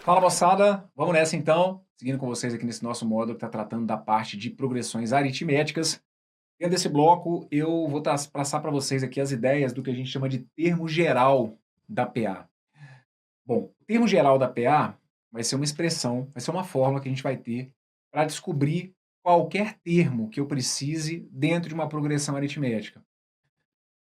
Fala moçada, vamos nessa então, seguindo com vocês aqui nesse nosso módulo que está tratando da parte de progressões aritméticas. Dentro desse bloco eu vou passar para vocês aqui as ideias do que a gente chama de termo geral da PA. Bom, o termo geral da PA vai ser uma expressão, vai ser uma fórmula que a gente vai ter para descobrir qualquer termo que eu precise dentro de uma progressão aritmética.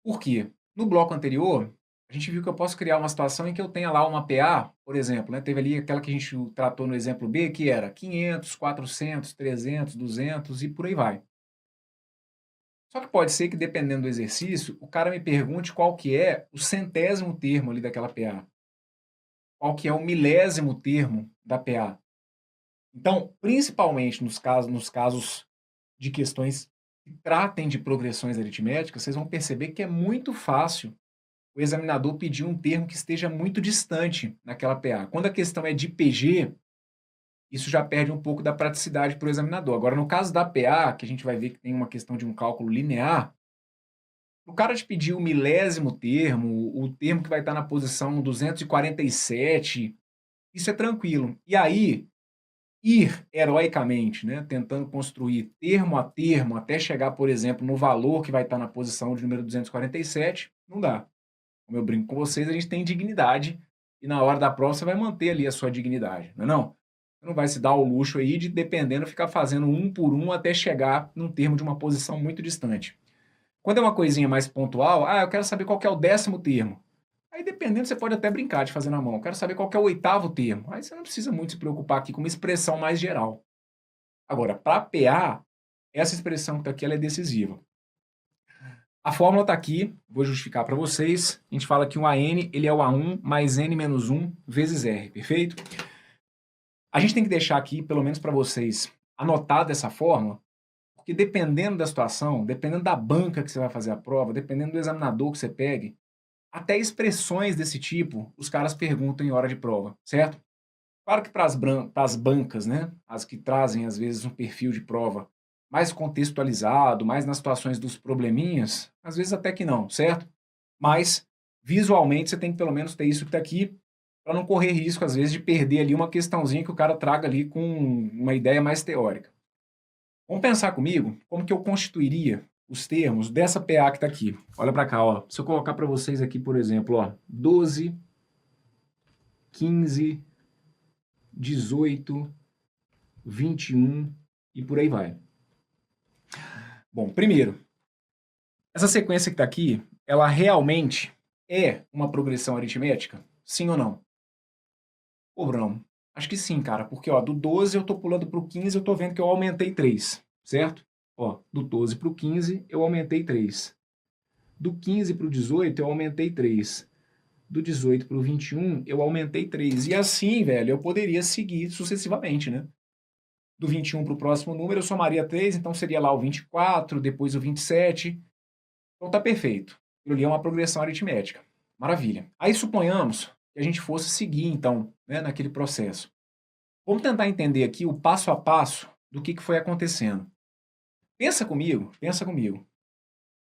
Por quê? No bloco anterior, a gente viu que eu posso criar uma situação em que eu tenha lá uma PA, por exemplo, né, teve ali aquela que a gente tratou no exemplo B, que era 500, 400, 300, 200 e por aí vai. Só que pode ser que, dependendo do exercício, o cara me pergunte qual que é o centésimo termo ali daquela PA, qual que é o milésimo termo da PA. Então, principalmente nos casos de questões que tratem de progressões aritméticas, vocês vão perceber que é muito fácil o examinador pedir um termo que esteja muito distante naquela PA. Quando a questão é de PG, isso já perde um pouco da praticidade para o examinador. Agora, no caso da PA, que a gente vai ver que tem uma questão de um cálculo linear, o cara te pedir o milésimo termo, o termo que vai estar na posição 247, isso é tranquilo. E aí, ir heroicamente, né, tentando construir termo a termo, até chegar, por exemplo, no valor que vai estar na posição de número 247, não dá. Como eu brinco com vocês, a gente tem dignidade e na hora da prova você vai manter ali a sua dignidade, não é não? Você não vai se dar o luxo aí de, dependendo, ficar fazendo um por um até chegar num termo de uma posição muito distante. Quando é uma coisinha mais pontual, eu quero saber qual que é o 10º termo. Aí, dependendo, você pode até brincar de fazer na mão. Eu quero saber qual que é o 8º termo. Aí você não precisa muito se preocupar aqui com uma expressão mais geral. Agora, para PA, essa expressão que está aqui ela é decisiva. A fórmula está aqui, vou justificar para vocês. A gente fala que o AN ele é o A1 mais N menos 1 vezes R, perfeito? A gente tem que deixar aqui, pelo menos para vocês, anotada essa fórmula, porque dependendo da situação, dependendo da banca que você vai fazer a prova, dependendo do examinador que você pegue, até expressões desse tipo os caras perguntam em hora de prova, certo? Claro que para as bancas, né, as que trazem às vezes um perfil de prova mais contextualizado, mais nas situações dos probleminhas, às vezes até que não, certo? Mas visualmente você tem que pelo menos ter isso que está aqui, para não correr risco às vezes de perder ali uma questãozinha que o cara traga ali com uma ideia mais teórica. Vamos pensar comigo como que eu constituiria os termos dessa PA que está aqui. Olha para cá, ó. Se eu colocar para vocês aqui, por exemplo, ó, 12, 15, 18, 21 e por aí vai. Bom, primeiro, essa sequência que está aqui, ela realmente é uma progressão aritmética? Sim ou não? Ô, Bruno, acho que sim, cara, porque ó, do 12 eu estou pulando para o 15, eu estou vendo que eu aumentei 3, certo? Ó, do 12 para o 15 eu aumentei 3. Do 15 para o 18 eu aumentei 3. Do 18 para o 21 eu aumentei 3. E assim, velho, eu poderia seguir sucessivamente, né? Do 21 para o próximo número eu somaria 3, então seria lá o 24, depois o 27. Então tá perfeito. Eu li uma progressão aritmética. Maravilha. Aí suponhamos que a gente fosse seguir, então, né, naquele processo. Vamos tentar entender aqui o passo a passo do que foi acontecendo. Pensa comigo, pensa comigo.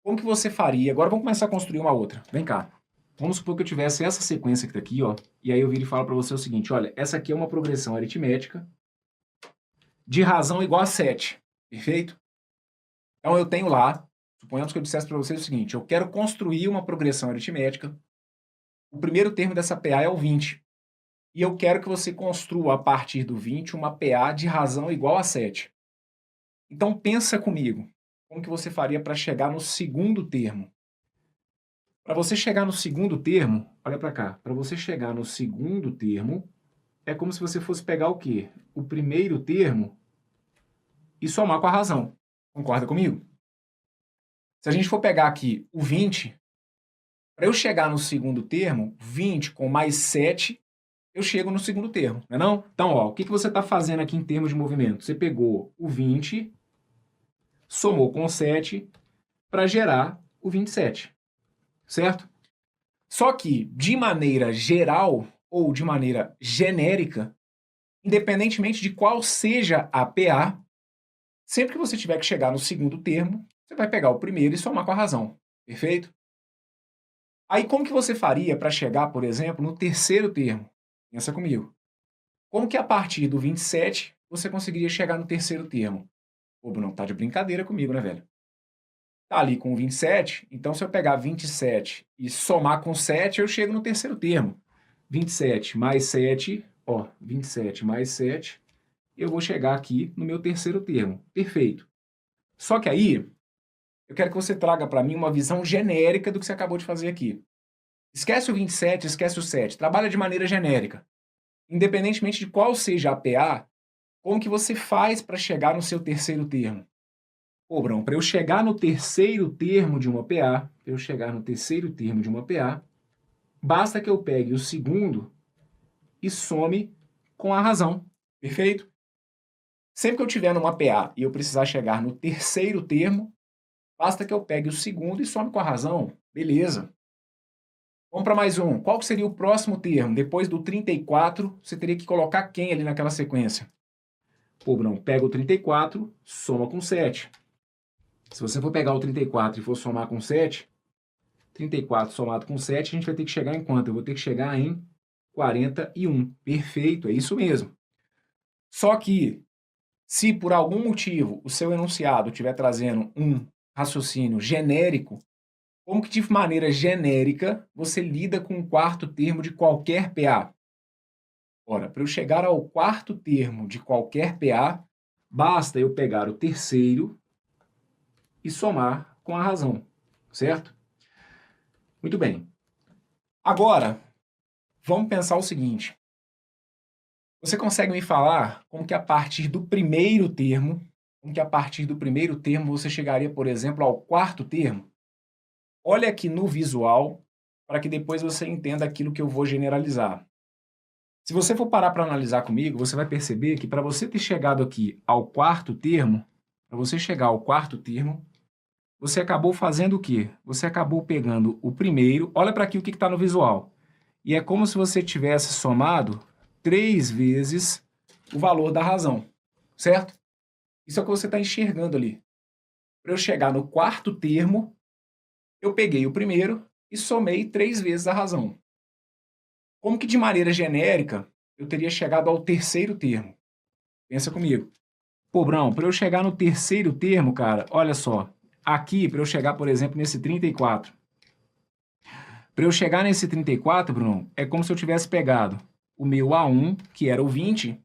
Como que você faria? Agora vamos começar a construir uma outra. Vem cá. Vamos supor que eu tivesse essa sequência que está aqui, ó, e aí eu viro e falo para você o seguinte, olha, essa aqui é uma progressão aritmética de razão igual a 7, perfeito? Então eu tenho lá, suponhamos que eu dissesse para vocês o seguinte, eu quero construir uma progressão aritmética, o primeiro termo dessa PA é o 20, e eu quero que você construa a partir do 20 uma PA de razão igual a 7. Então pensa comigo, como que você faria para chegar no segundo termo? Para você chegar no segundo termo, olha para cá, para você chegar no segundo termo, é como se você fosse pegar o quê? O primeiro termo e somar com a razão. Concorda comigo? Se a gente for pegar aqui o 20, para eu chegar no segundo termo, 20 com mais 7, eu chego no segundo termo, não é não? Então, ó, o que você está fazendo aqui em termos de movimento? Você pegou o 20, somou com 7 para gerar o 27, certo? Só que, de maneira geral ou de maneira genérica, independentemente de qual seja a PA, sempre que você tiver que chegar no segundo termo, você vai pegar o primeiro e somar com a razão. Perfeito? Aí como que você faria para chegar, por exemplo, no terceiro termo? Pensa comigo. Como que a partir do 27 você conseguiria chegar no terceiro termo? Pô, Bruno, tá de brincadeira comigo, né, velho? Tá ali com 27, então se eu pegar 27 e somar com 7, eu chego no terceiro termo. 27 mais 7, ó, 27 mais 7, eu vou chegar aqui no meu terceiro termo. Perfeito. Só que aí, eu quero que você traga para mim uma visão genérica do que você acabou de fazer aqui. Esquece o 27, esquece o 7. Trabalha de maneira genérica. Independentemente de qual seja a PA, como que você faz para chegar no seu terceiro termo? Pô, Brão, para eu chegar no terceiro termo de uma PA, basta que eu pegue o segundo e some com a razão. Perfeito? Sempre que eu tiver numa PA e eu precisar chegar no terceiro termo, basta que eu pegue o segundo e some com a razão. Beleza. Vamos para mais um. Qual que seria o próximo termo? Depois do 34, você teria que colocar quem ali naquela sequência? Pô, Brão, pega o 34, soma com 7. Se você for pegar o 34 e for somar com 7, 34 somado com 7, a gente vai ter que chegar em quanto? Eu vou ter que chegar em 41. Perfeito, é isso mesmo. Só que, se por algum motivo o seu enunciado estiver trazendo um raciocínio genérico, como que de maneira genérica você lida com o quarto termo de qualquer PA? Ora, para eu chegar ao quarto termo de qualquer PA, basta eu pegar o terceiro e somar com a razão, certo? Muito bem. Agora, vamos pensar o seguinte. Você consegue me falar como que a partir do primeiro termo, você chegaria, por exemplo, ao quarto termo? Olha aqui no visual, para que depois você entenda aquilo que eu vou generalizar. Se você for parar para analisar comigo, você vai perceber que para você ter chegado aqui ao quarto termo, você acabou fazendo o quê? Você acabou pegando o primeiro, olha para aqui o que está no visual. E é como se você tivesse somado 3 vezes o valor da razão, certo? Isso é o que você está enxergando ali. Para eu chegar no quarto termo, eu peguei o primeiro e somei 3 vezes a razão. Como que de maneira genérica eu teria chegado ao terceiro termo? Pensa comigo. Pô, Brão, para eu chegar no terceiro termo, cara, olha só. Aqui, para eu chegar, por exemplo, nesse 34. Para eu chegar nesse 34, Bruno, é como se eu tivesse pegado o meu A1, que era o 20,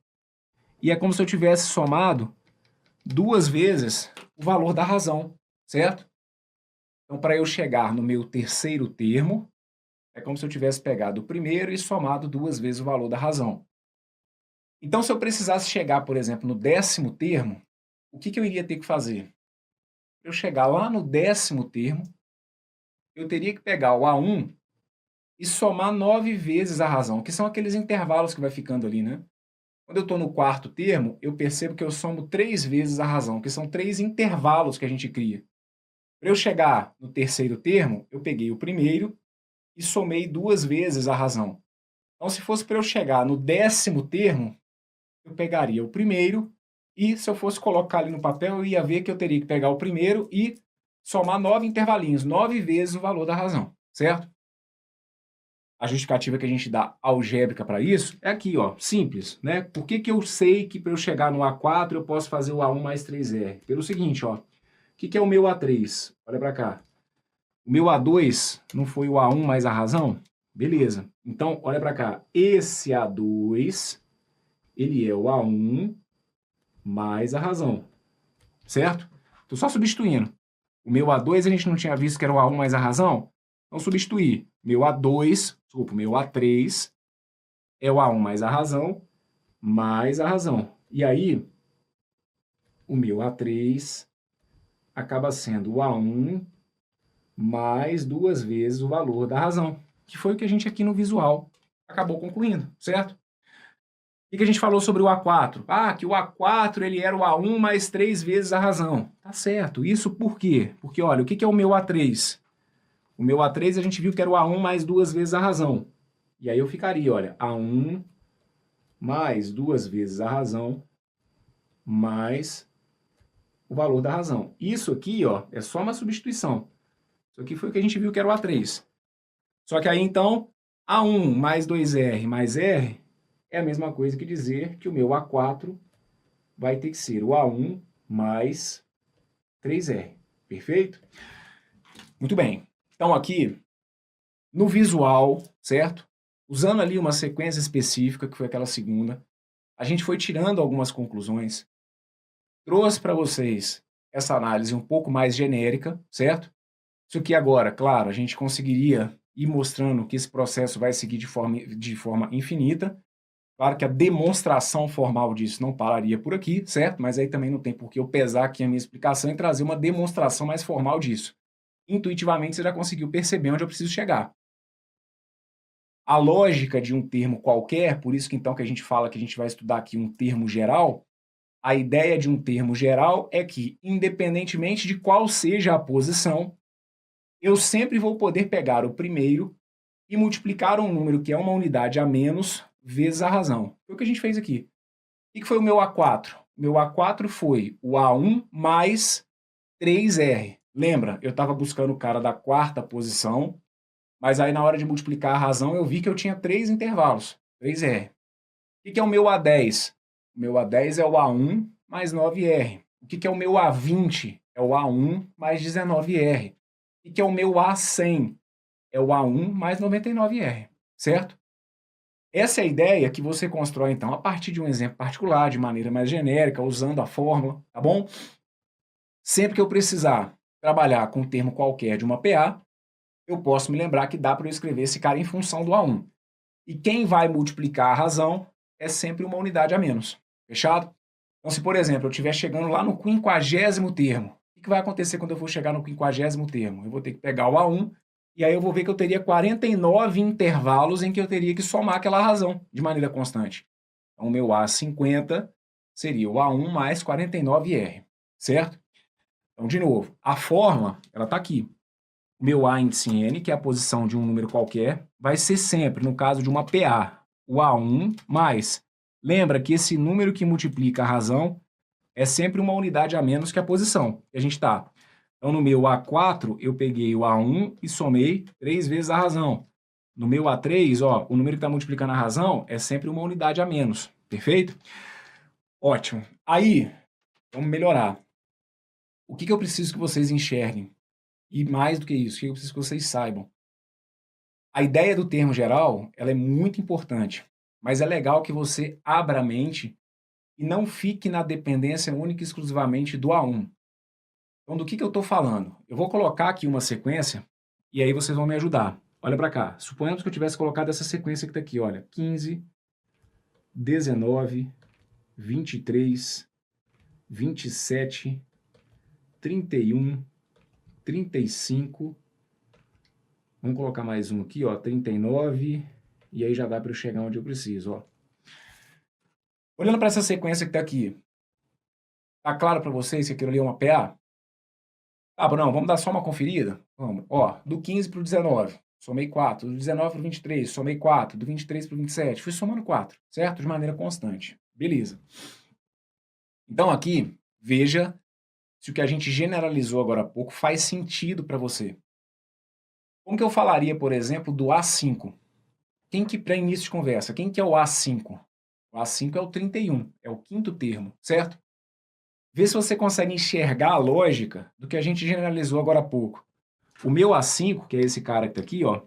e é como se eu tivesse somado 2 vezes o valor da razão, certo? Então, para eu chegar no meu terceiro termo, é como se eu tivesse pegado o primeiro e somado 2 vezes o valor da razão. Então, se eu precisasse chegar, por exemplo, no décimo termo, o que eu iria ter que fazer? Para eu chegar lá no décimo termo, eu teria que pegar o A1 e somar 9 vezes a razão, que são aqueles intervalos que vai ficando ali, né? Quando eu estou no quarto termo, eu percebo que eu somo 3 vezes a razão, que são 3 intervalos que a gente cria. Para eu chegar no terceiro termo, eu peguei o primeiro e somei 2 vezes a razão. Então, se fosse para eu chegar no décimo termo, eu pegaria o primeiro e, se eu fosse colocar ali no papel, eu ia ver que eu teria que pegar o primeiro e somar 9 intervalinhos, 9 vezes o valor da razão, certo? A justificativa que a gente dá algébrica para isso é aqui, ó, simples, né? Por que que eu sei que para eu chegar no A4 eu posso fazer o A1 mais 3R? Pelo seguinte, ó, o que é o meu A3? Olha para cá. O meu A2 não foi o A1 mais a razão? Beleza. Então, olha para cá. Esse A2, ele é o A1 mais a razão, certo? Estou só substituindo. O meu A2 a gente não tinha visto que era o A1 mais a razão? Então, substituir. Meu A3 é o A1 mais a razão. E aí, o meu A3 acaba sendo o A1 mais 2 vezes o valor da razão, que foi o que a gente aqui no visual acabou concluindo, certo? O que a gente falou sobre o A4? Ah, que o A4 ele era o A1 mais 3 vezes a razão. Tá certo. Isso por quê? Porque, olha, o que é o meu A3? O meu A3 a gente viu que era o A1 mais 2 vezes a razão. E aí eu ficaria, olha, A1 mais 2 vezes a razão mais o valor da razão. Isso aqui, ó, é só uma substituição. Isso aqui foi o que a gente viu que era o A3. Só que aí, então, A1 mais 2R mais R é a mesma coisa que dizer que o meu A4 vai ter que ser o A1 mais 3R. Perfeito? Muito bem. Então aqui, no visual, certo? Usando ali uma sequência específica, que foi aquela segunda, a gente foi tirando algumas conclusões, trouxe para vocês essa análise um pouco mais genérica, certo? Isso aqui agora, claro, a gente conseguiria ir mostrando que esse processo vai seguir de forma infinita. Claro que a demonstração formal disso não pararia por aqui, certo? Mas aí também não tem por que eu pesar aqui a minha explicação e trazer uma demonstração mais formal disso. Intuitivamente você já conseguiu perceber onde eu preciso chegar. A lógica de um termo qualquer, por isso que então que a gente fala que a gente vai estudar aqui um termo geral, a ideia de um termo geral é que, independentemente de qual seja a posição, eu sempre vou poder pegar o primeiro e multiplicar um número que é uma unidade a menos vezes a razão. Foi o que a gente fez aqui. O que foi o meu A4? Meu A4 foi o A1 mais 3R. Lembra? Eu estava buscando o cara da quarta posição, mas aí na hora de multiplicar a razão eu vi que eu tinha 3 intervalos, 3R. O que é o meu A10? O meu A10 é o A1 mais 9R. O que é o meu A20? É o A1 mais 19R. O que é o meu A100? É o A1 mais 99R, certo? Essa é a ideia que você constrói, então, a partir de um exemplo particular, de maneira mais genérica, usando a fórmula, tá bom? Sempre que eu precisar trabalhar com um termo qualquer de uma PA, eu posso me lembrar que dá para eu escrever esse cara em função do A1. E quem vai multiplicar a razão é sempre uma unidade a menos. Fechado? Então, se, por exemplo, eu estiver chegando lá no 50º termo, o que vai acontecer quando eu for chegar no 50º termo? Eu vou ter que pegar o A1, e aí eu vou ver que eu teria 49 intervalos em que eu teria que somar aquela razão de maneira constante. Então, o meu A50 seria o A1 mais 49R, certo? Então, de novo, a fórmula, ela está aqui. O meu A índice N, que é a posição de um número qualquer, vai ser sempre, no caso de uma PA, o A1 mais. Lembra que esse número que multiplica a razão é sempre uma unidade a menos que a posição que a gente está. Então, no meu A4, eu peguei o A1 e somei 3 vezes a razão. No meu A3, ó, o número que está multiplicando a razão é sempre uma unidade a menos. Perfeito? Ótimo. Aí, vamos melhorar. O que eu preciso que vocês enxerguem? E mais do que isso, o que eu preciso que vocês saibam? A ideia do termo geral, ela é muito importante, mas é legal que você abra a mente e não fique na dependência única e exclusivamente do A1. Então, do que eu estou falando? Eu vou colocar aqui uma sequência e aí vocês vão me ajudar. Olha para cá. Suponhamos que eu tivesse colocado essa sequência que está aqui, olha. 15, 19, 23, 27, 31, 35. Vamos colocar mais um aqui, ó, 39. E aí já dá para eu chegar onde eu preciso, ó. Olhando para essa sequência que está aqui, tá claro para vocês que aquilo ali é uma PA? Ah, não, vamos dar só uma conferida? Vamos. Ó, do 15 para o 19, somei 4. Do 19 para o 23, somei 4. Do 23 para o 27, fui somando 4, certo? De maneira constante. Beleza. Então aqui, veja se o que a gente generalizou agora há pouco faz sentido para você. Como que eu falaria, por exemplo, do A5? Quem que, para início de conversa, quem que é o A5? O A5 é o 31, é o quinto termo, certo? Vê se você consegue enxergar a lógica do que a gente generalizou agora há pouco. O meu A5, que é esse cara que está aqui, ó,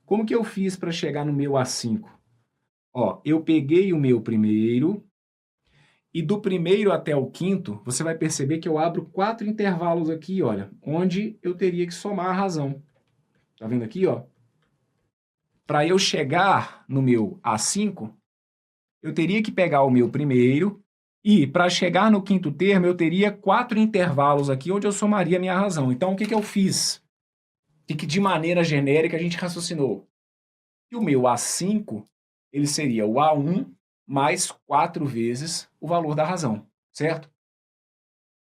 como que eu fiz para chegar no meu A5? Ó, eu peguei o meu primeiro, e do primeiro até o quinto, você vai perceber que eu abro 4 intervalos aqui, olha, onde eu teria que somar a razão. Tá vendo aqui, ó? Para eu chegar no meu A5, eu teria que pegar o meu primeiro, e para chegar no quinto termo, eu teria 4 intervalos aqui onde eu somaria a minha razão. Então, o que eu fiz? O que de maneira genérica a gente raciocinou? E o meu A5, ele seria o A1 mais 4 vezes o valor da razão, certo?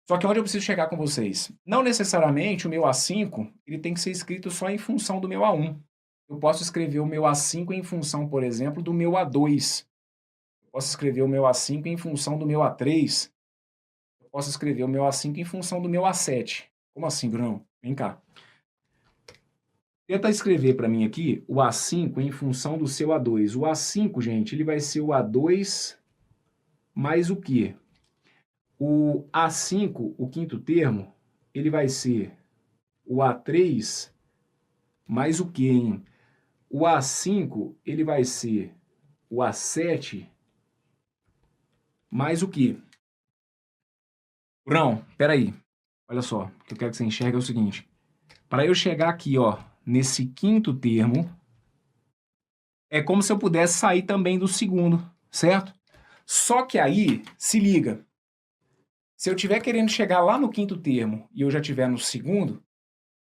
Só que onde eu preciso chegar com vocês? Não necessariamente o meu A5 ele tem que ser escrito só em função do meu A1. Eu posso escrever o meu A5 em função, por exemplo, do meu A2. Eu posso escrever o meu A5 em função do meu A3. Eu posso escrever o meu A5 em função do meu A7. Como assim, Bruno? Vem cá. Tenta escrever para mim aqui o A5 em função do seu A2. O A5, gente, ele vai ser o A2 mais o quê? O A5, o quinto termo, ele vai ser o A3 mais o quê, hein? O A5, ele vai ser o A7 mais o quê? Brunão, peraí. Olha só, o que eu quero que você enxergue é o seguinte. Para eu chegar aqui, ó, nesse quinto termo, é como se eu pudesse sair também do segundo, certo? Só que aí, se liga, se eu estiver querendo chegar lá no quinto termo e eu já estiver no segundo,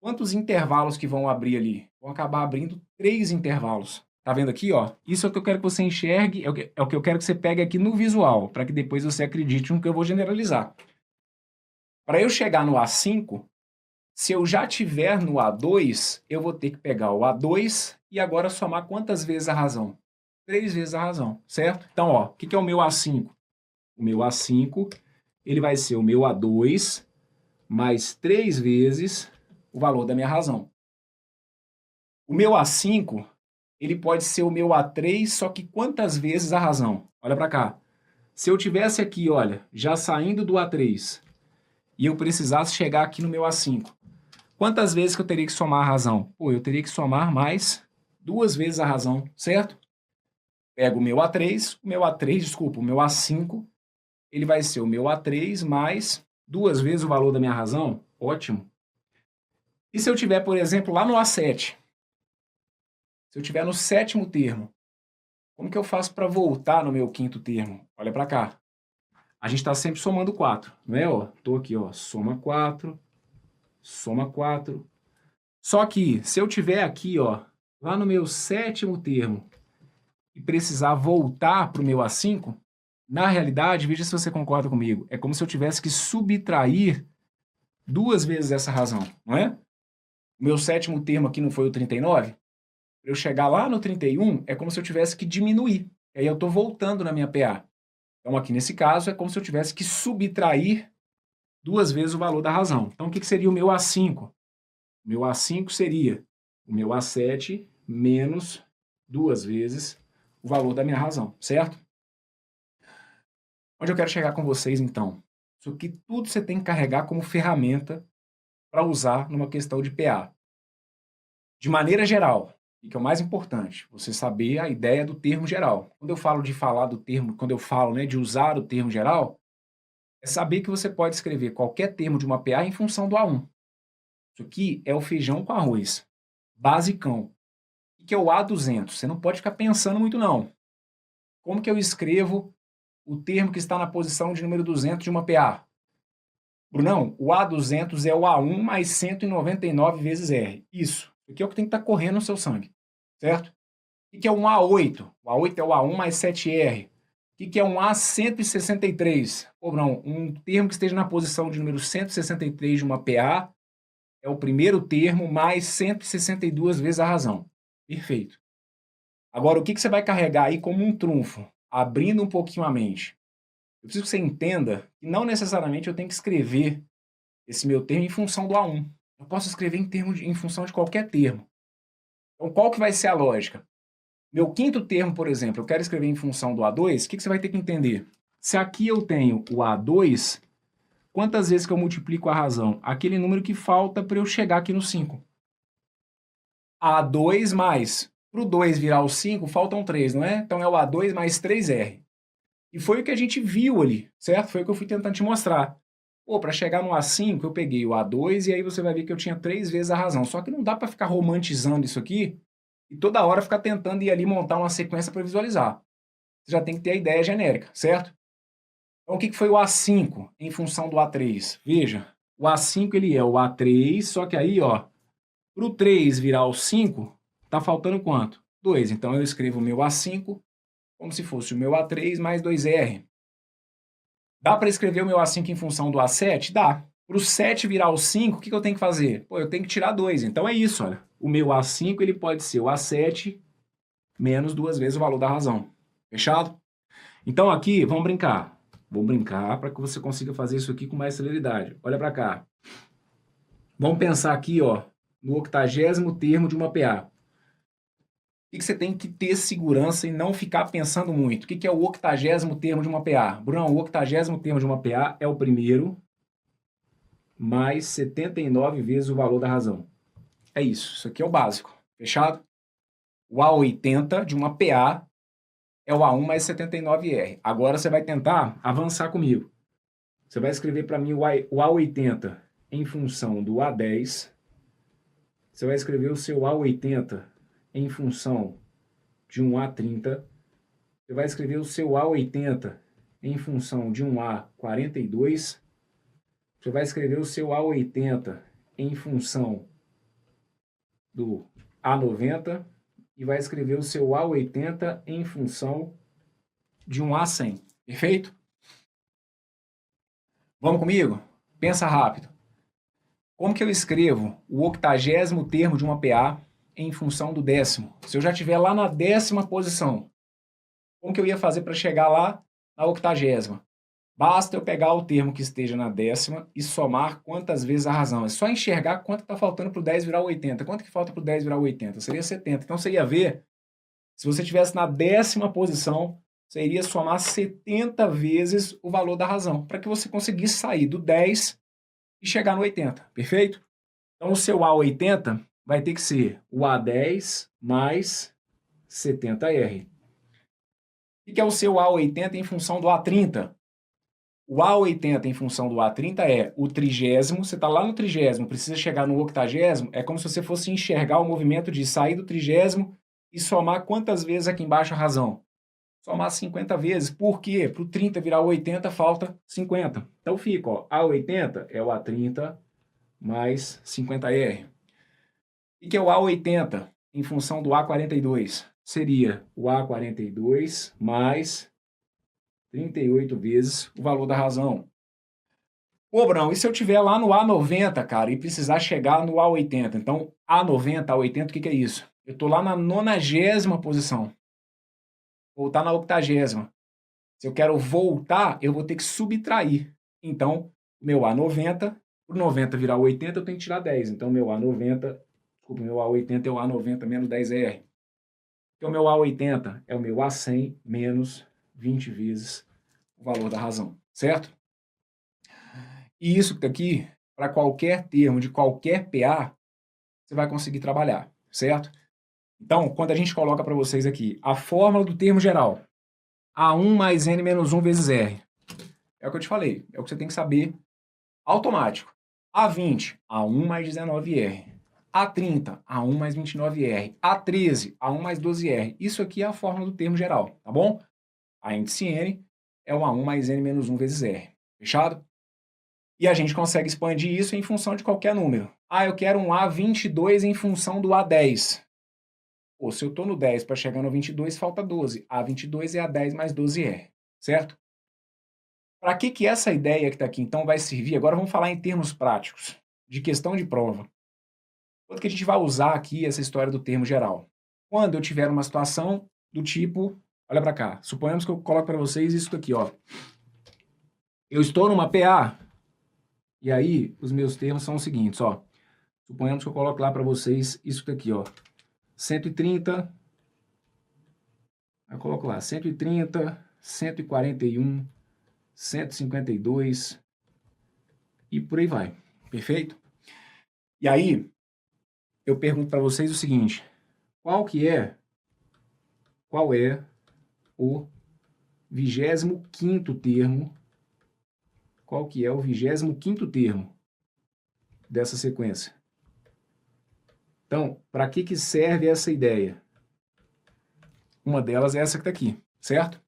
quantos intervalos que vão abrir ali? Vão acabar abrindo 3 intervalos. Tá vendo aqui, ó? Isso é o que eu quero que você enxergue, é o que eu quero que você pegue aqui no visual, para que depois você acredite no que eu vou generalizar. Para eu chegar no A5, se eu já tiver no A2, eu vou ter que pegar o A2 e agora somar quantas vezes a razão? 3 vezes a razão, certo? Então, ó, o que é o meu A5? O meu A5, ele vai ser o meu A2 mais 3 vezes o valor da minha razão. O meu A5, ele pode ser o meu A3, só que quantas vezes a razão? Olha para cá. Se eu tivesse aqui, olha, já saindo do A3 e eu precisasse chegar aqui no meu A5, quantas vezes que eu teria que somar a razão? Pô, eu teria que somar mais 2 vezes a razão, certo? Pego o meu A3, desculpa, o meu A5, ele vai ser o meu A3 mais 2 vezes o valor da minha razão. Ótimo. E se eu tiver, por exemplo, lá no A7? Se eu tiver no sétimo termo, como que eu faço para voltar no meu quinto termo? Olha para cá. A gente está sempre somando 4, não é? Estou aqui, ó, soma 4, soma 4. Só que, se eu tiver aqui, ó, lá no meu sétimo termo, e precisar voltar para o meu A5, na realidade, veja se você concorda comigo, é como se eu tivesse que subtrair 2 vezes essa razão, não é? O meu sétimo termo aqui não foi o 39? Para eu chegar lá no 31, é como se eu tivesse que diminuir. E aí eu estou voltando na minha PA. Então, aqui nesse caso, é como se eu tivesse que subtrair 2 vezes o valor da razão. Então, o que seria o meu A5? O meu A5 seria o meu A7 menos 2 vezes o valor da minha razão, certo? Onde eu quero chegar com vocês, então? Isso aqui tudo você tem que carregar como ferramenta para usar numa questão de PA. De maneira geral, e que é o mais importante, você saber a ideia do termo geral. Quando eu falo de falar do termo, quando eu falo, né, de usar o termo geral, é saber que você pode escrever qualquer termo de uma PA em função do A1. Isso aqui é o feijão com arroz, basicão. O que é o A200? Você não pode ficar pensando muito, não. Como que eu escrevo o termo que está na posição de número 200 de uma PA? Brunão, o A200 é o A1 mais 199 vezes R. Isso. Isso aqui é o que tem que estar correndo no seu sangue, certo? O que é um A8? O A8 é o A1 mais 7R. O que é um A163? Ou não, um termo que esteja na posição de número 163 de uma PA é o primeiro termo mais 162 vezes a razão. Perfeito. Agora, o que você vai carregar aí como um trunfo? Abrindo um pouquinho a mente. Eu preciso que você entenda que não necessariamente eu tenho que escrever esse meu termo em função do A1. Eu posso escrever em função de qualquer termo. Então, qual que vai ser a lógica? Meu quinto termo, por exemplo, eu quero escrever em função do A2, o que você vai ter que entender? Se aqui eu tenho o A2, quantas vezes que eu multiplico a razão? Aquele número que falta para eu chegar aqui no 5. A2 mais, para o 2 virar o 5, faltam 3, não é? Então é o A2 mais 3R. E foi o que a gente viu ali, certo? Foi o que eu fui tentando te mostrar. Pô, para chegar no A5, eu peguei o A2 e aí você vai ver que eu tinha 3 vezes a razão. Só que não dá para ficar romantizando isso aqui e toda hora ficar tentando ir ali montar uma sequência para visualizar. Você já tem que ter a ideia genérica, certo? Então, o que foi o A5 em função do A3? Veja, o A5 ele é o A3, só que aí, ó, para o 3 virar o 5, tá faltando quanto? 2. Então, eu escrevo o meu A5 como se fosse o meu A3 mais 2R. Dá para escrever o meu A5 em função do A7? Dá. Para o 7 virar o 5, o que eu tenho que fazer? Pô, eu tenho que tirar 2. Então é isso, olha. O meu A5 ele pode ser o A7 menos 2 vezes o valor da razão. Fechado? Então aqui, vamos brincar. Vou brincar para que você consiga fazer isso aqui com mais celeridade. Olha para cá. Vamos pensar aqui, ó, no 80º termo de uma PA. O que você tem que ter segurança e não ficar pensando muito? O que é o 80º termo de uma PA? Bruno, o 80º termo de uma PA é o primeiro mais 79 vezes o valor da razão. É isso. Isso aqui é o básico. Fechado? O A80 de uma PA é o A1 mais 79R. Agora você vai tentar avançar comigo. Você vai escrever para mim o A80 em função do A10. Você vai escrever o seu A80 em função de um A30. Você vai escrever o seu A80 em função de um A42. Você vai escrever o seu A80 em função do A90 e vai escrever o seu A80 em função de um A100. Perfeito? Vamos comigo? Pensa rápido. Como que eu escrevo o 80º termo de uma PA em função do décimo? Se eu já estiver lá na 10ª posição, como que eu ia fazer para chegar lá na 80ª? Basta eu pegar o termo que esteja na 10ª e somar quantas vezes a razão. É só enxergar quanto está faltando para o 10 virar 80. Quanto que falta para o 10 virar 80? Seria 70. Então você ia ver, se você estivesse na 10ª posição, você iria somar 70 vezes o valor da razão, para que você conseguisse sair do 10 e chegar no 80. Perfeito? Então o seu A80 vai ter que ser o A10 mais 70R. O que é o seu A80 em função do A30? O A80 em função do A30 é o 30º, você está lá no 30º, precisa chegar no 80º, é como se você fosse enxergar o movimento de sair do 30º e somar quantas vezes aqui embaixo a razão? Somar 50 vezes. Por quê? Para o 30 virar 80, falta 50. Então fica, ó, A80 é o A30 mais 50R. O que é o A80 em função do A42? Seria o A42 mais 38 vezes o valor da razão. Pô, Brão, e se eu estiver lá no A90, cara, e precisar chegar no A80? Então, A90, A80, o que é isso? Eu estou lá na 90ª posição. Voltar na 80ª. Se eu quero voltar, eu vou ter que subtrair. Então, meu A90, para o 90 virar 80, eu tenho que tirar 10. Então, meu A90, desculpa, meu A80 é o A90 menos 10R. Então, meu A80 é o meu A100 menos 20 vezes o valor da razão, certo? E isso aqui, para qualquer termo de qualquer PA, você vai conseguir trabalhar, certo? Então, quando a gente coloca para vocês aqui a fórmula do termo geral, A1 mais N menos 1 vezes R, é o que eu te falei, é o que você tem que saber automático. A20, A1 mais 19R. A30, A1 mais 29R. A13, A1 mais 12R. Isso aqui é a fórmula do termo geral, tá bom? A índice N é o A1 mais N menos 1 vezes R. Fechado? E a gente consegue expandir isso em função de qualquer número. Ah, eu quero um A22 em função do A10. Pô, se eu estou no 10 para chegar no 22, falta 12. A22 é A10 mais 12R, certo? Para que essa ideia que está aqui, então, vai servir? Agora vamos falar em termos práticos, de questão de prova. Quanto que a gente vai usar aqui essa história do termo geral? Quando eu tiver uma situação do tipo, olha para cá, suponhamos que eu coloco para vocês isso aqui, ó. Eu estou numa PA, e aí os meus termos são os seguintes, ó. Suponhamos que eu coloco lá para vocês isso daqui, ó. 130, eu coloco lá 130, 141, 152 e por aí vai. Perfeito? E aí, eu pergunto para vocês o seguinte, qual é o 25º termo, qual que é o 25º termo dessa sequência? Então, para que serve essa ideia? Uma delas é essa que está aqui, certo?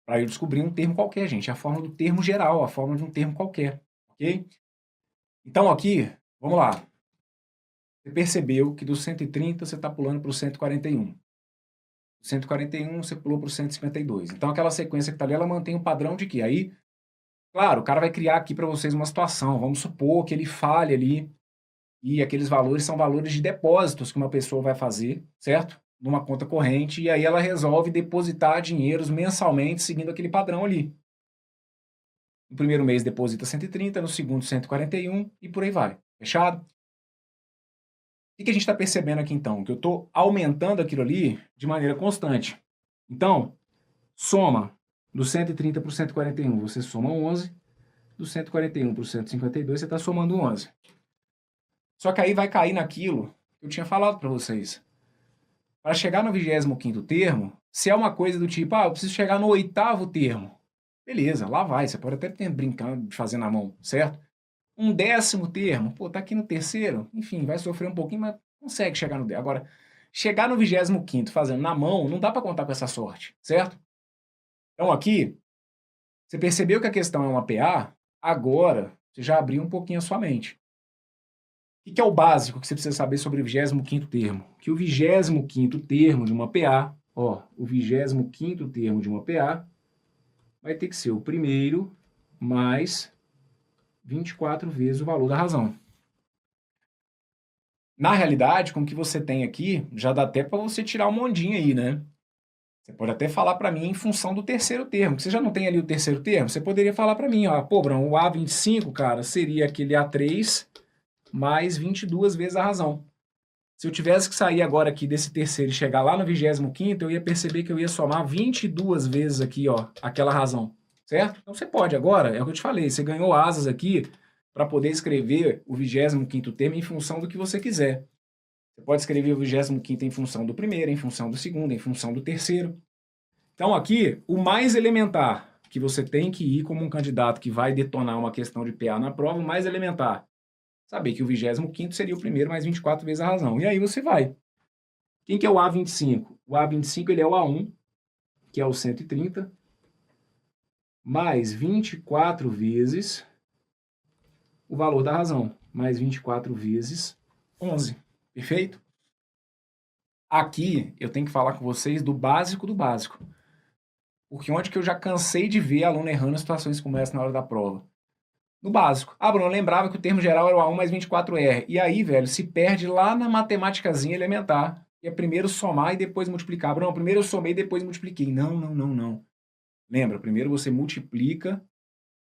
Para eu descobrir um termo qualquer, gente. É a fórmula do termo geral, a fórmula de um termo qualquer, ok? Então, aqui, vamos lá. Você percebeu que do 130 você está pulando para o 141. Do 141 você pulou para o 152. Então, aquela sequência que está ali, ela mantém o padrão de quê? Aí, claro, o cara vai criar aqui para vocês uma situação. Vamos supor que ele falhe ali e aqueles valores são valores de depósitos que uma pessoa vai fazer, certo? Numa conta corrente, e aí ela resolve depositar dinheiros mensalmente seguindo aquele padrão ali. No primeiro mês deposita 130, no segundo 141 e por aí vai. Fechado? O que a gente está percebendo aqui então? Que eu estou aumentando aquilo ali de maneira constante. Então, soma do 130 para o 141, você soma 11. Do 141 para o 152, você está somando 11. Só que aí vai cair naquilo que eu tinha falado para vocês. Para chegar no 25º termo, se é uma coisa do tipo, eu preciso chegar no 8º termo. Beleza, lá vai, você pode até brincar de fazer na mão, certo? Um 10º termo, tá aqui no terceiro, enfim, vai sofrer um pouquinho, mas consegue chegar no 10. Agora, chegar no 25º fazendo na mão, não dá para contar com essa sorte, certo? Então aqui, você percebeu que a questão é uma PA, agora você já abriu um pouquinho a sua mente. O que é o básico que você precisa saber sobre o 25º termo? Que o 25º termo de uma PA, o 25º termo de uma PA vai ter que ser o primeiro mais 24 vezes o valor da razão. Na realidade, com o que você tem aqui, já dá até para você tirar uma ondinha aí, né? Você pode até falar para mim em função do terceiro termo, que você já não tem ali o terceiro termo, você poderia falar para mim, Bruno, o A25, cara, seria aquele A3 mais 22 vezes a razão. Se eu tivesse que sair agora aqui desse terceiro e chegar lá no 25º, eu ia perceber que eu ia somar 22 vezes aqui, aquela razão, certo? Então você pode agora, é o que eu te falei, você ganhou asas aqui para poder escrever o 25º termo em função do que você quiser. Você pode escrever o 25º em função do primeiro, em função do segundo, em função do terceiro. Então aqui, o mais elementar que você tem que ir como um candidato que vai detonar uma questão de PA na prova, o mais elementar, saber que o 25º seria o primeiro mais 24 vezes a razão. E aí você vai. Quem que é o A25? O A25 ele é o A1, que é o 130, mais 24 vezes o valor da razão, mais 24 vezes 11. Perfeito? Aqui eu tenho que falar com vocês do básico do básico. Porque onde que eu já cansei de ver aluno errando em situações como essa na hora da prova? No básico. Bruno, eu lembrava que o termo geral era o A1 mais 24R. E aí, velho, se perde lá na matemáticazinha elementar. E é primeiro somar e depois multiplicar. Bruno, primeiro eu somei e depois multipliquei. Não. Lembra, primeiro você multiplica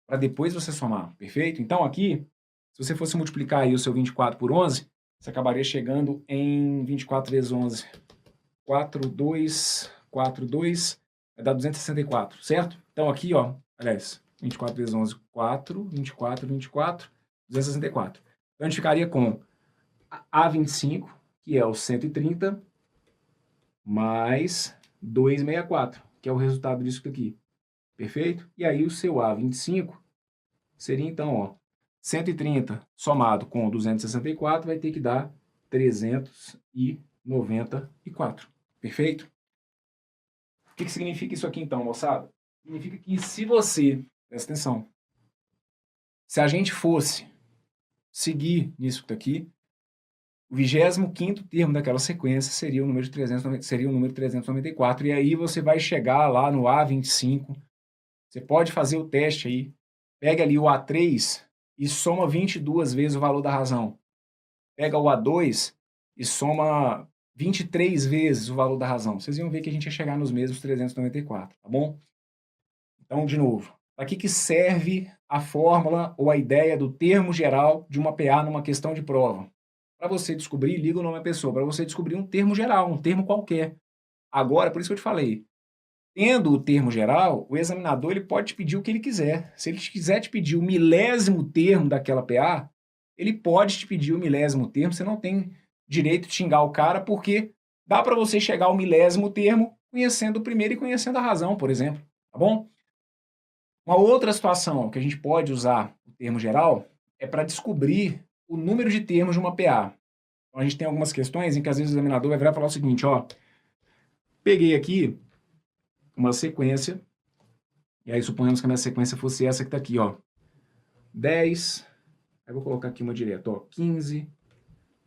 para depois você somar. Perfeito? Então aqui, se você fosse multiplicar aí o seu 24 por 11, você acabaria chegando em 24 vezes 11. 4, 2, vai dar 264, certo? Então aqui, aliás, 24 vezes 11, 4, 24, 264. Então a gente ficaria com A25, que é o 130, mais 264, que é o resultado disso aqui. Perfeito? E aí o seu A25 seria então, 130 somado com 264 vai ter que dar 394. Perfeito? O que significa isso aqui então, moçada? Significa que se você, presta atenção, se a gente fosse seguir nisso daqui, o 25º termo daquela sequência seria o número 394, e aí você vai chegar lá no A25, você pode fazer o teste aí, pega ali o A3 e soma 22 vezes o valor da razão. Pega o A2 e soma 23 vezes o valor da razão. Vocês iam ver que a gente ia chegar nos mesmos 394, tá bom? Então, de novo, para que serve a fórmula ou a ideia do termo geral de uma PA numa questão de prova? Para você descobrir, liga o nome da pessoa, para você descobrir um termo geral, um termo qualquer. Agora, por isso que eu te falei, tendo o termo geral, o examinador ele pode te pedir o que ele quiser. Se ele quiser te pedir o milésimo termo daquela PA, ele pode te pedir o milésimo termo, você não tem direito de xingar o cara, porque dá para você chegar ao milésimo termo conhecendo o primeiro e conhecendo a razão, por exemplo, tá bom? Uma outra situação que a gente pode usar o termo geral é para descobrir o número de termos de uma PA. Então, a gente tem algumas questões em que às vezes o examinador vai virar e falar o seguinte, peguei aqui uma sequência, e aí suponhamos que a minha sequência fosse essa que está aqui, 10, aí vou colocar aqui uma direta, 15,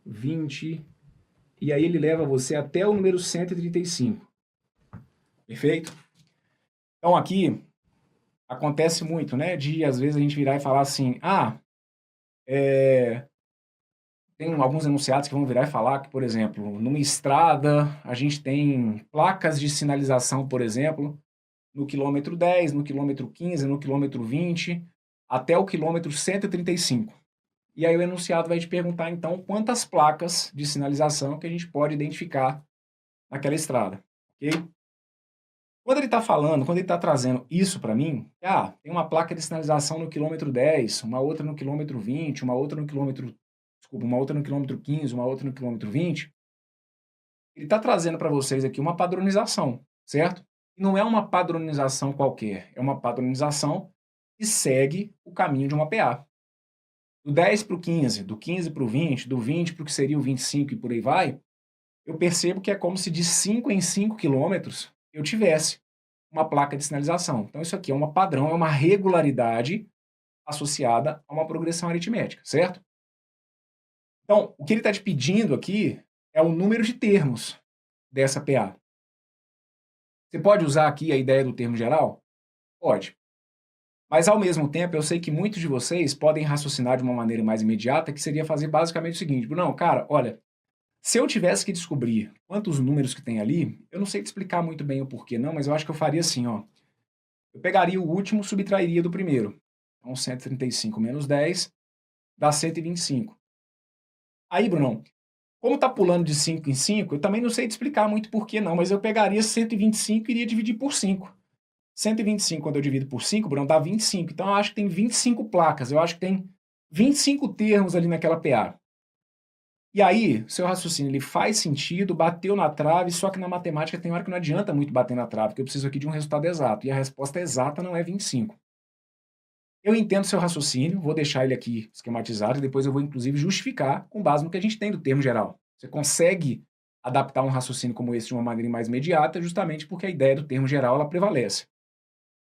20, e aí ele leva você até o número 135. Perfeito? Então aqui acontece muito, né, de às vezes a gente virar e falar assim, tem alguns enunciados que vão virar e falar que, por exemplo, numa estrada a gente tem placas de sinalização, por exemplo, no quilômetro 10, no quilômetro 15, no quilômetro 20, até o quilômetro 135. E aí o enunciado vai te perguntar, então, quantas placas de sinalização que a gente pode identificar naquela estrada, ok? Quando ele está falando, quando ele está trazendo isso para mim, tem uma placa de sinalização no quilômetro 10, uma outra no quilômetro 20, uma outra no quilômetro, desculpa, uma outra no quilômetro 15, uma outra no quilômetro 20, ele está trazendo para vocês aqui uma padronização, certo? E não é uma padronização qualquer, é uma padronização que segue o caminho de uma PA. Do 10 para o 15, do 15 para o 20, do 20 para o que seria o 25 e por aí vai, eu percebo que é como se de 5 em 5 quilômetros eu tivesse uma placa de sinalização. Então isso aqui é um padrão, é uma regularidade associada a uma progressão aritmética, certo? Então, o que ele está te pedindo aqui é o número de termos dessa PA. Você pode usar aqui a ideia do termo geral? Pode. Mas, ao mesmo tempo, eu sei que muitos de vocês podem raciocinar de uma maneira mais imediata, que seria fazer basicamente o seguinte: não, cara, olha, se eu tivesse que descobrir quantos números que tem ali, eu não sei te explicar muito bem o porquê não, mas eu acho que eu faria assim, ó. Eu pegaria o último, subtrairia do primeiro. Então, 135 menos 10 dá 125. Aí, Brunão, como tá pulando de 5 em 5, eu também não sei te explicar muito porquê não, mas eu pegaria 125 e iria dividir por 5. 125, quando eu divido por 5, Bruno, dá 25. Então, eu acho que tem 25 placas. Eu acho que tem 25 termos ali naquela PA. E aí, seu raciocínio ele faz sentido, bateu na trave, só que na matemática tem hora que não adianta muito bater na trave, porque eu preciso aqui de um resultado exato. E a resposta exata não é 25. Eu entendo seu raciocínio, vou deixar ele aqui esquematizado e depois eu vou, inclusive, justificar com base no que a gente tem do termo geral. Você consegue adaptar um raciocínio como esse de uma maneira mais imediata, justamente porque a ideia do termo geral ela prevalece.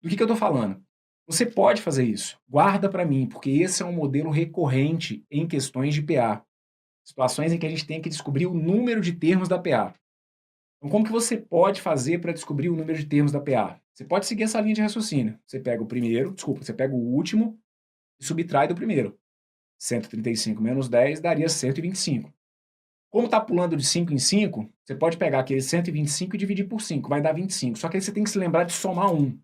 Do que eu estou falando? Você pode fazer isso. Guarda para mim, porque esse é um modelo recorrente em questões de PA. Situações em que a gente tem que descobrir o número de termos da PA. Então, como que você pode fazer para descobrir o número de termos da PA? Você pode seguir essa linha de raciocínio. Você pega o primeiro, você pega o último e subtrai do primeiro. 135 menos 10 daria 125. Como está pulando de 5 em 5, você pode pegar aquele 125 e dividir por 5, vai dar 25. Só que aí você tem que se lembrar de somar 1.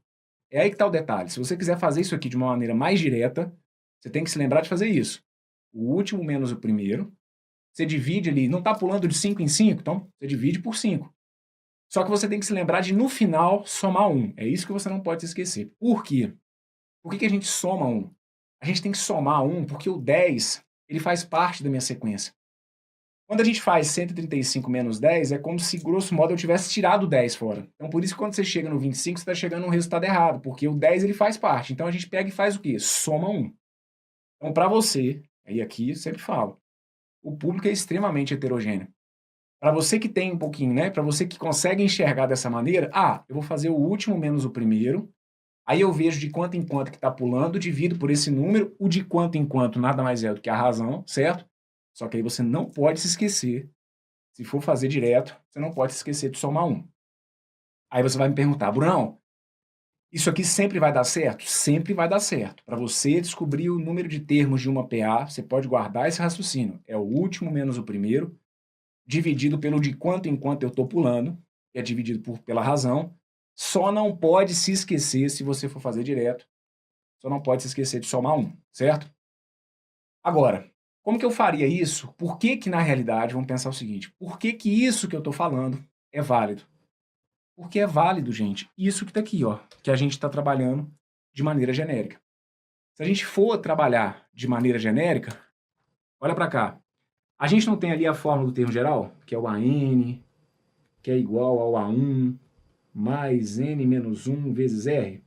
É aí que está o detalhe. Se você quiser fazer isso aqui de uma maneira mais direta, você tem que se lembrar de fazer isso. O último menos o primeiro. Você divide ali, não está pulando de 5 em 5, então você divide por 5. Só que você tem que se lembrar de, no final, somar 1. É isso que você não pode se esquecer. Por quê? Por que a gente soma 1? A gente tem que somar 1 porque o 10 ele faz parte da minha sequência. Quando a gente faz 135 menos 10, é como se, grosso modo, eu tivesse tirado o 10 fora. Então, por isso que quando você chega no 25, você está chegando num resultado errado, porque o 10 ele faz parte. Então, a gente pega e faz o quê? Soma 1. Então, para você, aí aqui eu sempre falo, o público é extremamente heterogêneo. Para você que tem um pouquinho, né? Para você que consegue enxergar dessa maneira, eu vou fazer o último menos o primeiro, aí eu vejo de quanto em quanto que está pulando, divido por esse número, o de quanto em quanto nada mais é do que a razão, certo? Só que aí você não pode se esquecer, se for fazer direto, você não pode se esquecer de somar 1. Aí você vai me perguntar, Brunão, isso aqui sempre vai dar certo? Sempre vai dar certo. Para você descobrir o número de termos de uma PA, você pode guardar esse raciocínio. É o último menos o primeiro, dividido pelo de quanto em quanto eu estou pulando, que é dividido pela razão. Só não pode se esquecer, se você for fazer direto, só não pode se esquecer de somar 1, certo? Agora, como que eu faria isso? Por que que, na realidade, vamos pensar o seguinte, por que que isso que eu estou falando é válido? Porque é válido, gente, isso que está aqui, ó, que a gente está trabalhando de maneira genérica. Se a gente for trabalhar de maneira genérica, olha para cá. A gente não tem ali a fórmula do termo geral, que é o AN, que é igual ao A1 mais N menos 1 vezes R?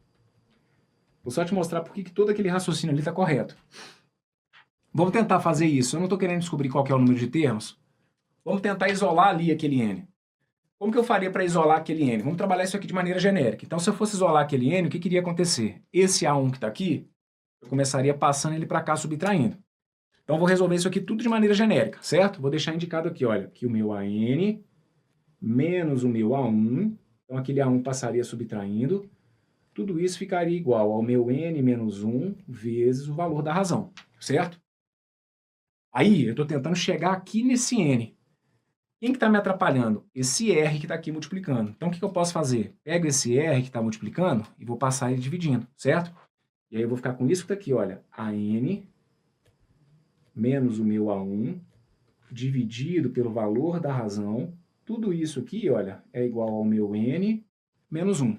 Vou só te mostrar por que todo aquele raciocínio ali está correto. Vamos tentar fazer isso. Eu não estou querendo descobrir qual que é o número de termos. Vamos tentar isolar ali aquele N. Como que eu faria para isolar aquele N? Vamos trabalhar isso aqui de maneira genérica. Então, se eu fosse isolar aquele N, o que iria acontecer? Esse A1 que está aqui, eu começaria passando ele para cá, subtraindo. Então, vou resolver isso aqui tudo de maneira genérica, certo? Vou deixar indicado aqui, olha, que o meu AN menos o meu A1, então aquele A1 passaria subtraindo, tudo isso ficaria igual ao meu N menos 1 vezes o valor da razão, certo? Aí, eu estou tentando chegar aqui nesse N. Quem que está me atrapalhando? Esse R que está aqui multiplicando. Então, o que eu posso fazer? Pego esse R que está multiplicando e vou passar ele dividindo, certo? E aí eu vou ficar com isso que tá aqui, olha, AN menos o meu A1 dividido pelo valor da razão. Tudo isso aqui, olha, é igual ao meu N menos 1.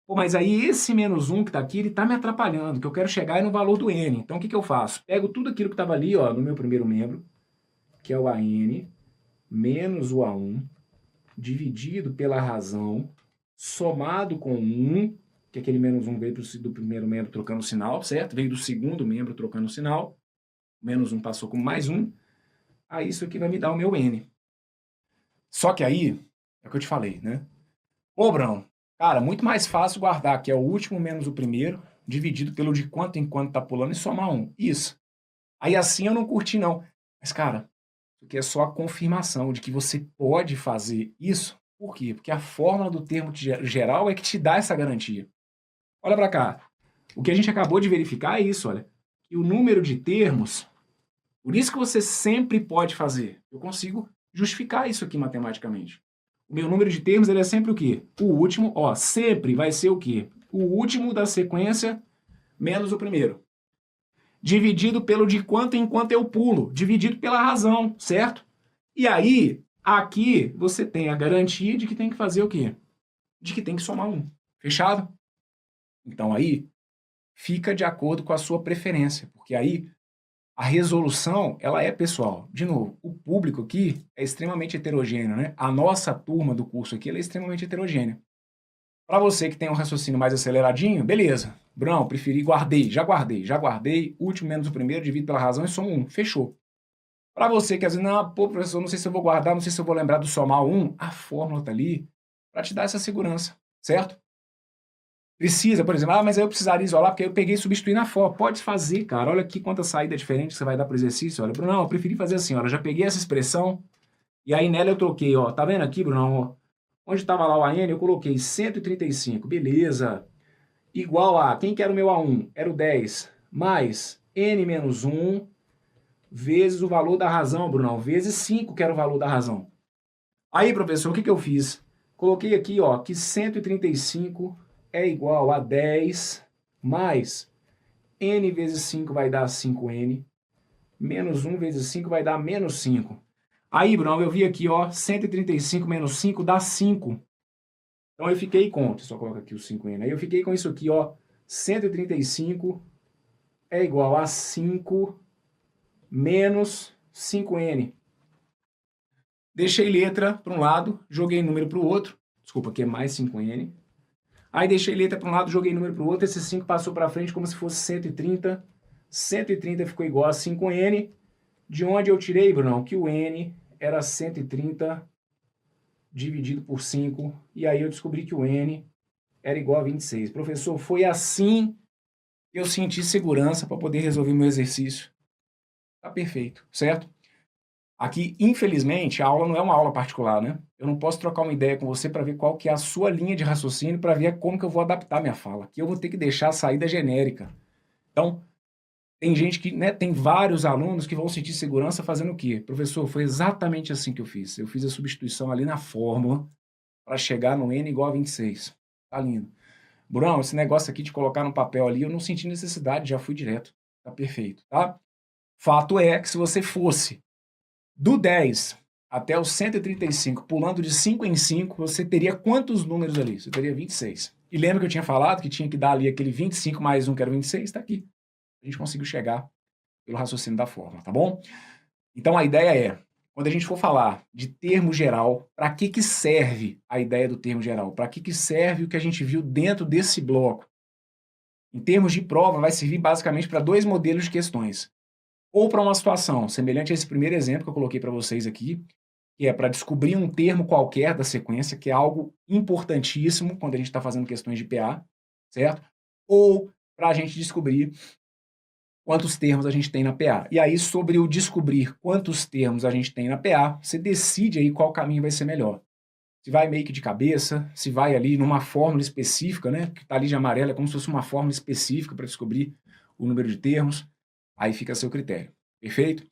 Pô, mas aí esse menos 1 que está aqui, ele está me atrapalhando, que eu quero chegar aí no valor do N. Então o que, que eu faço? Pego tudo aquilo que estava ali, ó, no meu primeiro membro, que é o AN, menos o A1, dividido pela razão, somado com 1, que aquele menos 1 veio do primeiro membro trocando o sinal, certo? Veio do segundo membro trocando o sinal, menos 1 passou como mais 1, aí isso aqui vai me dar o meu N. Só que aí, é o que eu te falei, né? Ô, Brão, cara, muito mais fácil guardar, que é o último menos o primeiro, dividido pelo de quanto em quanto tá pulando e somar 1. Isso. Aí assim eu não curti, não. Mas, cara, isso aqui é só a confirmação de que você pode fazer isso. Por quê? Porque a fórmula do termo geral é que te dá essa garantia. Olha para cá. O que a gente acabou de verificar é isso, olha. Que o número de termos, por isso que você sempre pode fazer. Eu consigo justificar isso aqui matematicamente. O meu número de termos ele é sempre o quê? O último, ó, sempre vai ser o quê? O último da sequência menos o primeiro. Dividido pelo de quanto em quanto eu pulo, dividido pela razão, certo? E aí, aqui você tem a garantia de que tem que fazer o quê? De que tem que somar 1. Fechado? Então aí, fica de acordo com a sua preferência, porque aí a resolução, ela é pessoal. De novo, o público aqui é extremamente heterogêneo, né? A nossa turma do curso aqui, ela é extremamente heterogênea. Para você que tem um raciocínio mais aceleradinho, beleza. Brão, preferi, já guardei, último menos o primeiro, divido pela razão e somo 1. Fechou. Para você que às vezes, não, pô, professor, não sei se eu vou guardar, não sei se eu vou lembrar do somar 1, a fórmula tá ali para te dar essa segurança, certo? Precisa, por exemplo, mas aí eu precisaria isolar porque eu peguei e substituí na fórmula. Pode fazer, cara. Olha aqui quanta saída diferente que você vai dar para o exercício. Olha, Bruno, eu preferi fazer assim, olha, já peguei essa expressão e aí nela eu troquei, ó. Tá vendo aqui, Bruno? Onde estava lá o AN, eu coloquei 135, beleza. Igual a, quem que era o meu A1? Era o 10, mais N menos 1, vezes o valor da razão, Brunão, vezes 5, que era o valor da razão. Aí, professor, o que, que eu fiz? Coloquei aqui, ó, que 135 é igual a 10 mais N vezes 5 vai dar 5N, menos 1 vezes 5 vai dar menos 5. Aí, Bruno, eu vi aqui, ó, 135 menos 5 dá 5. Então eu fiquei com, deixa eu só colocar aqui o 5N, aí eu fiquei com isso aqui, ó, 135 é igual a 5 menos 5N. Deixei letra para um lado, joguei número para o outro, desculpa, aqui é mais 5N. Aí deixei letra para um lado, joguei número para o outro, esse 5 passou para frente como se fosse 130. 130 ficou igual a 5N, de onde eu tirei, Bruno, que o N era 130 dividido por 5, e aí eu descobri que o N era igual a 26. Professor, foi assim que eu senti segurança para poder resolver meu exercício. Tá perfeito, certo? Aqui, infelizmente, a aula não é uma aula particular, né? Eu não posso trocar uma ideia com você para ver qual que é a sua linha de raciocínio, para ver como que eu vou adaptar minha fala. Aqui eu vou ter que deixar a saída genérica. Então, tem gente que, né, tem vários alunos que vão sentir segurança fazendo o quê? Professor, foi exatamente assim que eu fiz. Eu fiz a substituição ali na fórmula para chegar no N igual a 26. Tá lindo. Bruno, esse negócio aqui de colocar no papel ali, eu não senti necessidade, já fui direto. Tá perfeito, tá? Fato é que se você fosse do 10 até o 135, pulando de 5 em 5, você teria quantos números ali? Você teria 26. E lembra que eu tinha falado que tinha que dar ali aquele 25 mais 1, que era 26? Tá aqui. A gente conseguiu chegar pelo raciocínio da fórmula, tá bom? Então a ideia é, quando a gente for falar de termo geral, para que que serve a ideia do termo geral? Para que que serve o que a gente viu dentro desse bloco? Em termos de prova, vai servir basicamente para dois modelos de questões. Ou para uma situação semelhante a esse primeiro exemplo que eu coloquei para vocês aqui, que é para descobrir um termo qualquer da sequência, que é algo importantíssimo quando a gente está fazendo questões de PA, certo? Ou para a gente descobrir quantos termos a gente tem na PA. E aí, sobre o descobrir quantos termos a gente tem na PA, você decide aí qual caminho vai ser melhor. Se vai meio que de cabeça, se vai ali numa fórmula específica, né? Que está ali de amarelo, é como se fosse uma fórmula específica para descobrir o número de termos. Aí fica a seu critério. Perfeito?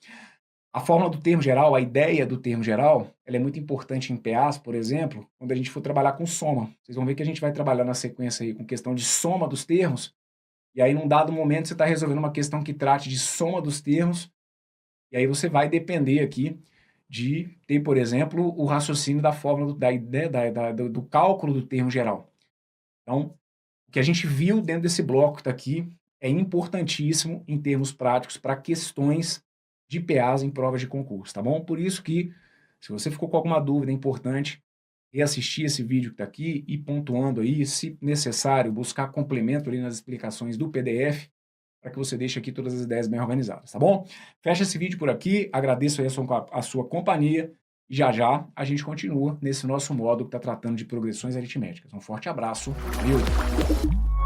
A fórmula do termo geral, a ideia do termo geral, ela é muito importante em PAs, por exemplo, quando a gente for trabalhar com soma. Vocês vão ver que a gente vai trabalhar na sequência aí com questão de soma dos termos, e aí num dado momento você está resolvendo uma questão que trate de soma dos termos, e aí você vai depender aqui de ter, por exemplo, o raciocínio da fórmula da ideia do cálculo do termo geral. Então, o que a gente viu dentro desse bloco que está aqui é importantíssimo em termos práticos para questões de PAs em provas de concurso, tá bom? Por isso que, se você ficou com alguma dúvida, é importante reassistir esse vídeo que está aqui e pontuando aí, se necessário, buscar complemento ali nas explicações do PDF, para que você deixe aqui todas as ideias bem organizadas, tá bom? Fecha esse vídeo por aqui, agradeço aí a sua companhia, e já já a gente continua nesse nosso módulo que está tratando de progressões aritméticas. Um forte abraço, valeu!